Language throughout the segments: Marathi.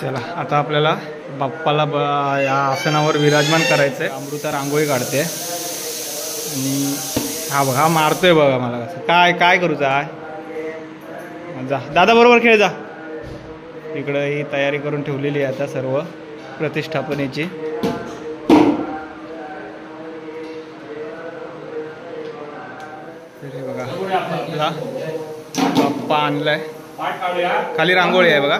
चला आता आपल्याला बाप्पाला या आसनावर विराजमान करायचं आहे। अमृता रांगोळी काढते आणि हा बघा मारतोय बघा मला कसं काय काय करूचा आहे। जा दादा बरोबर खेळ जा। इकडं ही तयारी करून ठेवलेली आहे आता सर्व प्रतिष्ठापनेची। हे बघा आपला बाप्पा आणलाय, खाली रांगोळी आहे बघा।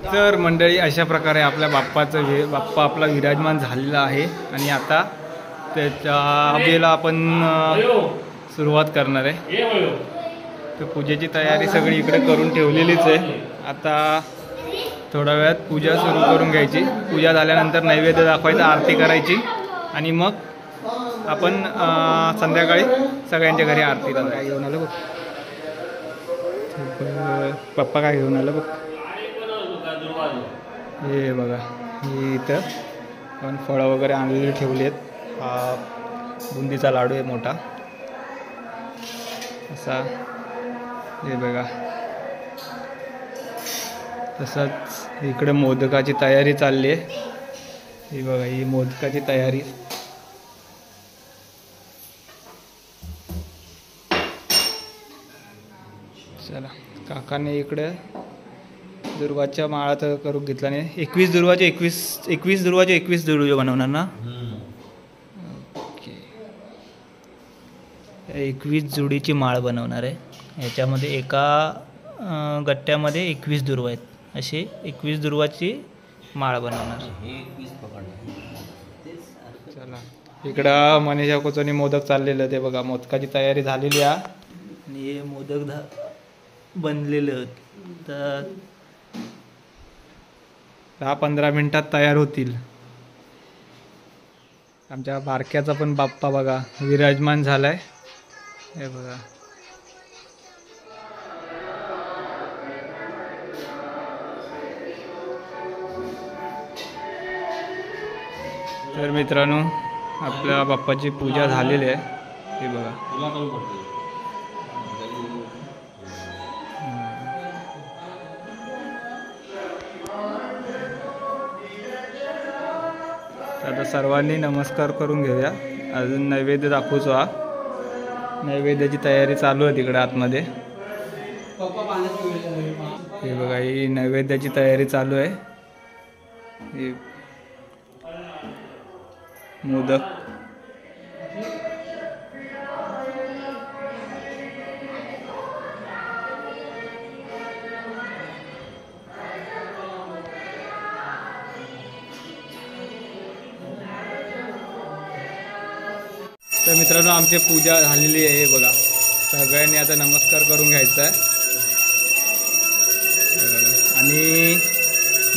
तर मंडळी अशा प्रकारे आपल्या बाप्पा आपला विराजमान झालेला आहे आणि आता त्याच्या आबेला आपण सुरुवात करणार आहे। तर पूजेची तयारी सगळी इकडे करून ठेवलेलीच आहे। आता थोड्या वेळात पूजा सुरू करून घ्यायची। पूजा झाल्यानंतर नैवेद्य दाखवायचा, आरती करायची आणि मग आपण संध्याकाळी सगळ्यांच्या घरी आरतीला काय घेऊन आलं बघ पप्पा, काय घेऊन आलं बघ। हे बघा हे इथं पण फळं वगैरे आणलेली ठेवली आहेत। हा बुंदीचा लाडू आहे मोठा असा, हे बघा। तसंच इकडे मोदकाची तयारी चालली आहे। ही बघा ही मोदकाची तयारी। चला काकाने इकडे दुर्वाच्या माळा तर करून घेतला नाही। 21 दुर्वाचे 21 दुर्वा बनवणार ना। ओके 21 जोडीची माळ बनवणार आहे। याच्यामध्ये एका गट्ट्यामध्ये 21 दुर्वा आहेत। असे 21 दुर्वाची माळ बनवणार। चला इकडं मनीषा कोचोनी मोदक चाललेलं ते बघा। मोदकाची तयारी झालेली आहे आणि हे मोदक बनलेलं तर 10-15 मिनिटात तयार होतील। आमच्या बारक्याचा पण बाप्पा बघा विराजमान झालाय, हे बघा। तर मित्रांनो आपल्या बाप्पाची पूजा झालेली आहे, हे बघा। आता सर्वांनी नमस्कार करून घेऊया। अजून नैवेद्य दाखवूचो हा। नैवेद्याची तयारी चालू आहे तिकडे आतमध्ये। हे बघा ही नैवेद्याची तयारी चालू आहे। हे मोदक तर मित्रांनो आमची पूजा झालेली आहे, बघा। सगळ्यांनी आता नमस्कार करून घ्यायचा आहे आणि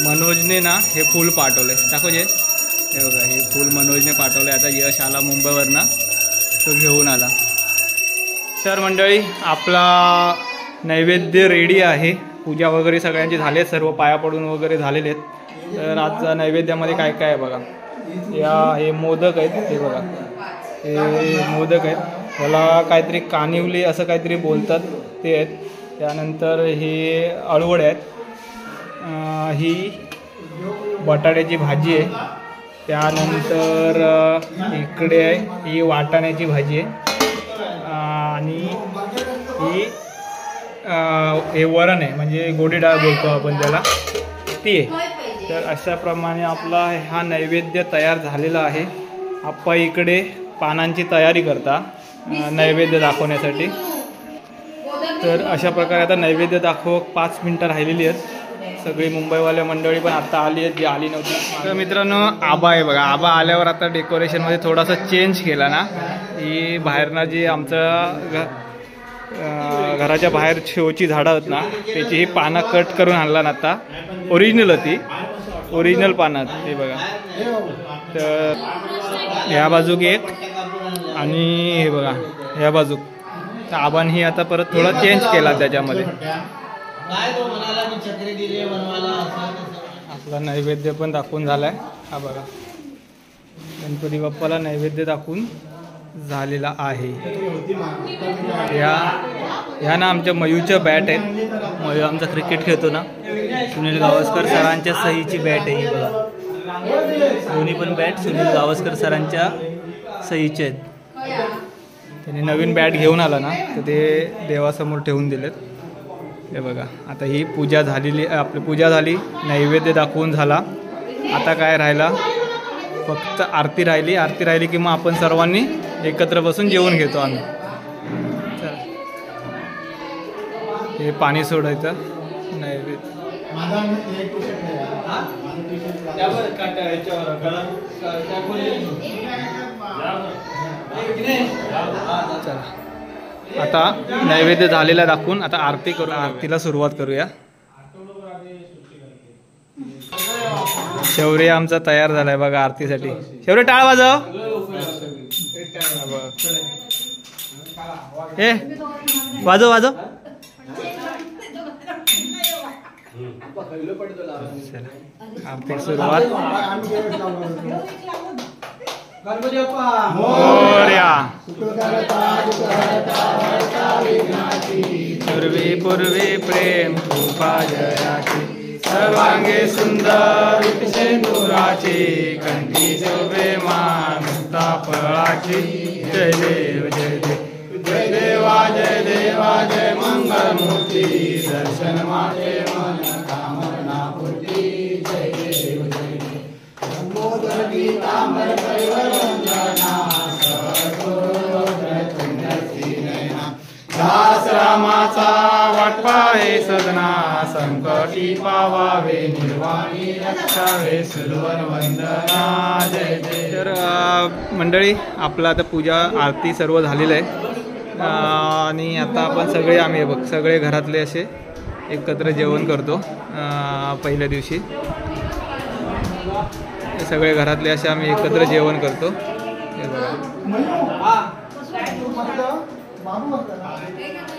मनोजने ना हे फूल पाठवले, दाखव जे। हे बघा हे फूल मनोजने पाठवले। आता यश आला मुंबईवरनं, तो घेऊन आला। तर मंडळी आपला नैवेद्य रेडी आहे। पूजा वगैरे सगळ्यांची झाली आहे, सर्व पाया पडून वगैरे झालेले आहेत। तर आजच्या नैवेद्यामध्ये काय काय आहे बघा। हे मोदक आहेत, हे बघा हे मोदक आहेत। त्याला काहीतरी कानिवली असं काहीतरी बोलतात ते आहेत। त्यानंतर हे अळवड आहेत, ही बटाट्याची भाजी आहे। त्यानंतर इकडे आहे ही वाटाण्याची भाजी आहे आणि ही हे वरण आहे, म्हणजे गोडी डाळ बोलतो आपण त्याला, ती आहे। तर अशाप्रमाणे आपला हा नैवेद्य तयार झालेला आहे। आप्पा इकडे पानांची तयारी करता नैवेद्य दाखवण्यासाठी। तर अशा प्रकारे आता नैवेद्य दाखव 5 मिनटं राहिलेली आहेत। सगळी मुंबईवाल्या मंडळी पण आता आली आहेत, जी आली नव्हती। तर मित्रांनो आबा आहे बघा। आबा आल्यावर आता डेकोरेशनमध्ये थोडासा चेंज केला ना। ही बाहेरनं जी आमचं घराच्या बाहेर शोची झाडं आहेत ना, त्याची ही पानं कट करून आणला ना। आता ओरिजिनल होती, ओरिजिनल पानं हे बघा। तर ह्या बाजूक एक आणि हे बघा ह्या बाजूक। तर आबांनी आता परत थोडा चेंज केला त्याच्यामध्ये। आपला नैवेद्य पण दाखवून झालाय, हा बघा। गणपती बाप्पाला नैवेद्य दाखवून झालेला आहे। या ह्या ना आमच्या मयूच्या बॅट आहेत. मयू आमचा क्रिकेट खेळतो ना, सुनील गावस्कर सरांच्या सहीची बॅट आहे ही बघा. दोन्ही पण बॅट सुनील गावस्कर सरांच्या सहीचे आहेत. त्यांनी नवीन बॅट घेऊन आला ना, तर ते देवासमोर ठेवून दिलेत. हे बघा, आता ही पूजा झालेली, आपली पूजा झाली, नैवेद्य दाखवून झाला. आता काय राहिला, फक्त आरती राहिली. आरती राहिली की मग आपण सर्वांनी एकत्र बसून जेवण घेतो आम्ही. हे पाणी सोडायचं नैवेद्य. चला आता नैवेद्य झालेला दाखवून आता आरती करू. आरतीला सुरुवात करूया. शौर्य आमचा तयार झालाय बघा आरतीसाठी. शौर्य टाळ वाजव. ए वाजव वाजव. आरती सुरुवात. मोरया. पूर्वी पूर्वी प्रेम कृपा जयाची, सर्वांगे सुंदर सिंदुराची, कंठी शोभे मान मुक्ता फळाची. जय देव जय देव जय देवा जय देवा जय मंगल मूर्ती, दर्शन माते मन कामना पूर्ती. जय देव जय देव लंबोदर पीतांबर कैवल वंदना, दास रामाचा वाटपा हे सदना, संकटी पावावे निर्वाणी रक्षावे सुरवर वंदना. जय जय. तर मंडळी आपलं आता पूजा आरती सर्व झालेलं आहे. आणि आता आपण सगळे आम्ही बघ सगळे घरातले असे एकत्र जेवण करतो. पहिल्या दिवशी सगळे घरातले असे आम्ही एकत्र जेवण करतो.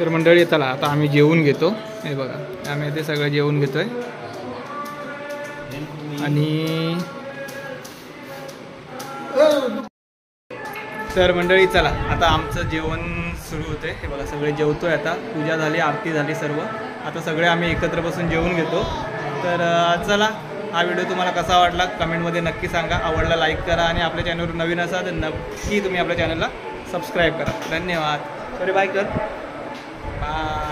तर मंडळी चला आता आम्ही जेवून घेतो. हे बघा आम्ही ते सगळं जेवून घेतोय. आणि तर मंडळी चला आता आमचं जेवण सुरू होते. हे बघा सगळे जेवतोय आता. पूजा झाली, आरती झाली सर्व. आता सगळे आम्ही एकत्र बसून जेवून घेतो. तर चला हा व्हिडिओ तुम्हाला कसा वाटला कमेंटमध्ये नक्की सांगा. आवडला लाईक करा आणि आपल्या चॅनलवर नवीन असाल तर नक्की तुम्ही आपल्या चॅनलला सबस्क्राईब करा. धन्यवाद. सॉरी बाय कर. बाय.